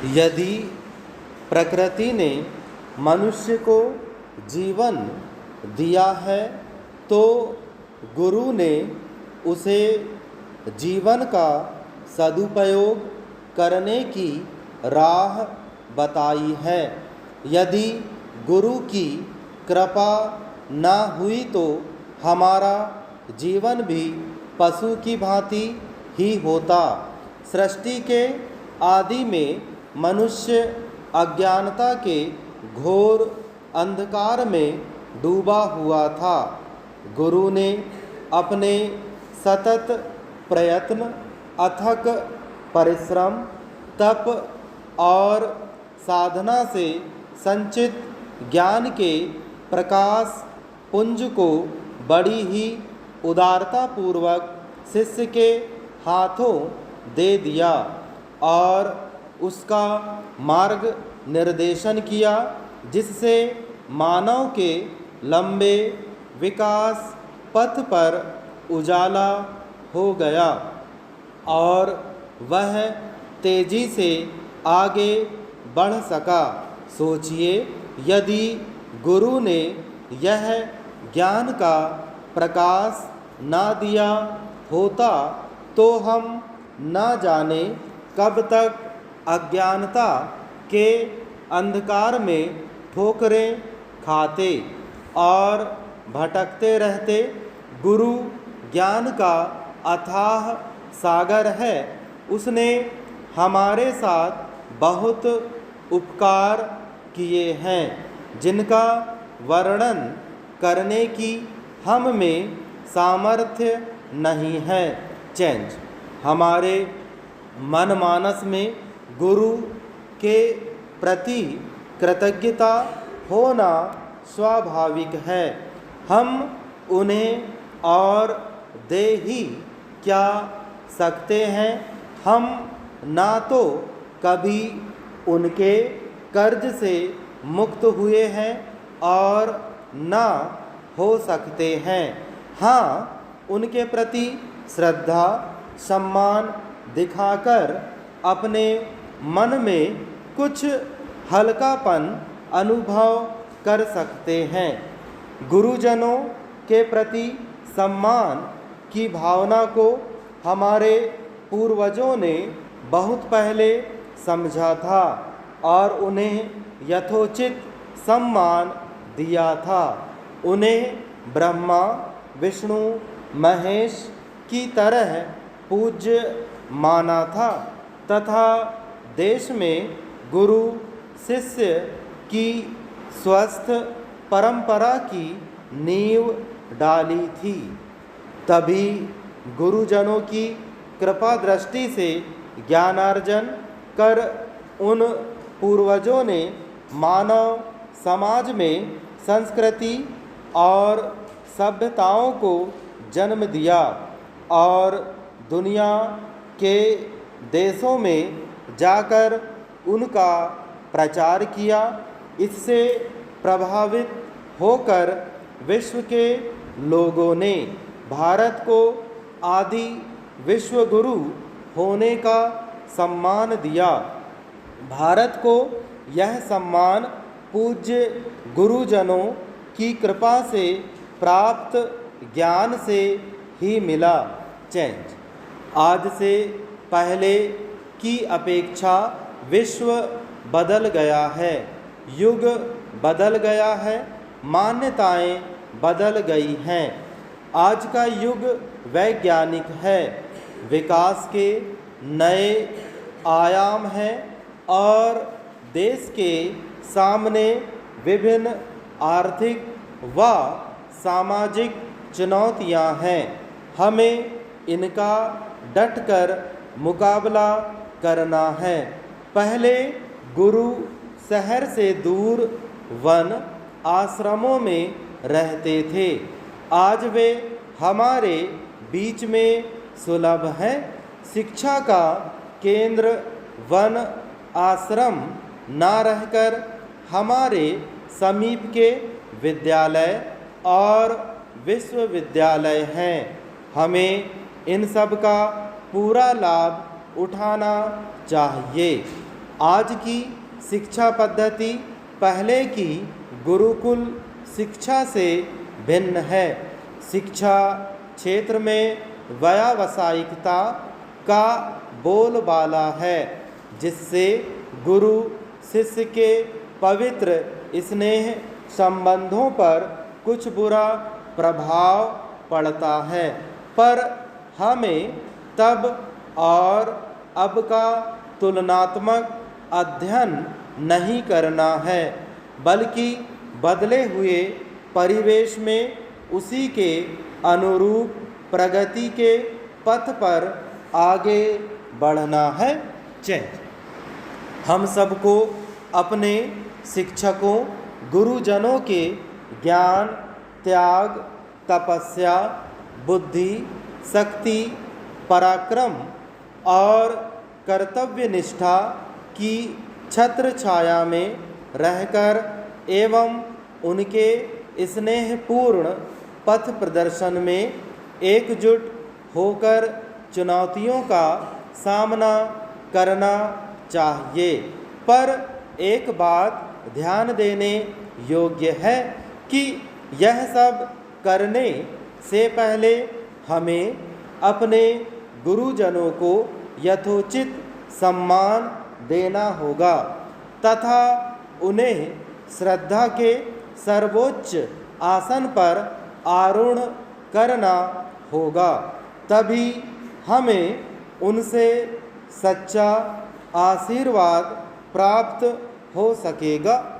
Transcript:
यदि प्रकृति ने मनुष्य को जीवन दिया है तो गुरु ने उसे जीवन का सदुपयोग करने की राह बताई है। यदि गुरु की कृपा न हुई तो हमारा जीवन भी पशु की भांति ही होता। सृष्टि के आदि में मनुष्य अज्ञानता के घोर अंधकार में डूबा हुआ था। गुरु ने अपने सतत प्रयत्न, अथक परिश्रम, तप और साधना से संचित ज्ञान के प्रकाश पुंज को बड़ी ही उदारता पूर्वक शिष्य के हाथों दे दिया और उसका मार्ग निर्देशन किया, जिससे मानव के लंबे विकास पथ पर उजाला हो गया और वह तेजी से आगे बढ़ सका। सोचिए, यदि गुरु ने यह ज्ञान का प्रकाश ना दिया होता तो हम न जाने कब तक अज्ञानता के अंधकार में ठोकरें खाते और भटकते रहते। गुरु ज्ञान का अथाह सागर है। उसने हमारे साथ बहुत उपकार किए हैं, जिनका वर्णन करने की हम में सामर्थ्य नहीं है। चेंज हमारे मन मानस में गुरु के प्रति कृतज्ञता होना स्वाभाविक है। हम उन्हें और दे ही क्या सकते हैं। हम ना तो कभी उनके कर्ज से मुक्त हुए हैं और ना हो सकते हैं। हाँ, उनके प्रति श्रद्धा सम्मान दिखाकर अपने मन में कुछ हल्कापन अनुभव कर सकते हैं। गुरुजनों के प्रति सम्मान की भावना को हमारे पूर्वजों ने बहुत पहले समझा था और उन्हें यथोचित सम्मान दिया था। उन्हें ब्रह्मा विष्णु महेश की तरह पूज्य माना था तथा देश में गुरु शिष्य की स्वस्थ परंपरा की नींव डाली थी। तभी गुरुजनों की कृपा दृष्टि से ज्ञानार्जन कर उन पूर्वजों ने मानव समाज में संस्कृति और सभ्यताओं को जन्म दिया और दुनिया के देशों में जाकर उनका प्रचार किया। इससे प्रभावित होकर विश्व के लोगों ने भारत को आदि विश्व गुरु होने का सम्मान दिया। भारत को यह सम्मान पूज्य गुरुजनों की कृपा से प्राप्त ज्ञान से ही मिला। चेंज आज से पहले की अपेक्षा विश्व बदल गया है, युग बदल गया है, मान्यताएं बदल गई हैं। आज का युग वैज्ञानिक है, विकास के नए आयाम हैं और देश के सामने विभिन्न आर्थिक व सामाजिक चुनौतियां हैं। हमें इनका डटकर मुकाबला करना है। पहले गुरु शहर से दूर वन आश्रमों में रहते थे, आज वे हमारे बीच में सुलभ हैं। शिक्षा का केंद्र वन आश्रम ना रहकर हमारे समीप के विद्यालय और विश्वविद्यालय हैं। हमें इन सब का पूरा लाभ उठाना चाहिए। आज की शिक्षा पद्धति पहले की गुरुकुल शिक्षा से भिन्न है। शिक्षा क्षेत्र में व्यावसायिकता का बोलबाला है, जिससे गुरु शिष्य के पवित्र स्नेह संबंधों पर कुछ बुरा प्रभाव पड़ता है। पर हमें तब और अब का तुलनात्मक अध्ययन नहीं करना है, बल्कि बदले हुए परिवेश में उसी के अनुरूप प्रगति के पथ पर आगे बढ़ना है। जय। हम सबको अपने शिक्षकों गुरुजनों के ज्ञान, त्याग, तपस्या, बुद्धि, शक्ति, पराक्रम और कर्तव्य निष्ठा की छत्र छाया में रहकर एवं उनके स्नेहपूर्ण पथ प्रदर्शन में एकजुट होकर चुनौतियों का सामना करना चाहिए। पर एक बात ध्यान देने योग्य है कि यह सब करने से पहले हमें अपने गुरुजनों को यथोचित सम्मान देना होगा तथा उन्हें श्रद्धा के सर्वोच्च आसन पर आरूढ़ करना होगा। तभी हमें उनसे सच्चा आशीर्वाद प्राप्त हो सकेगा।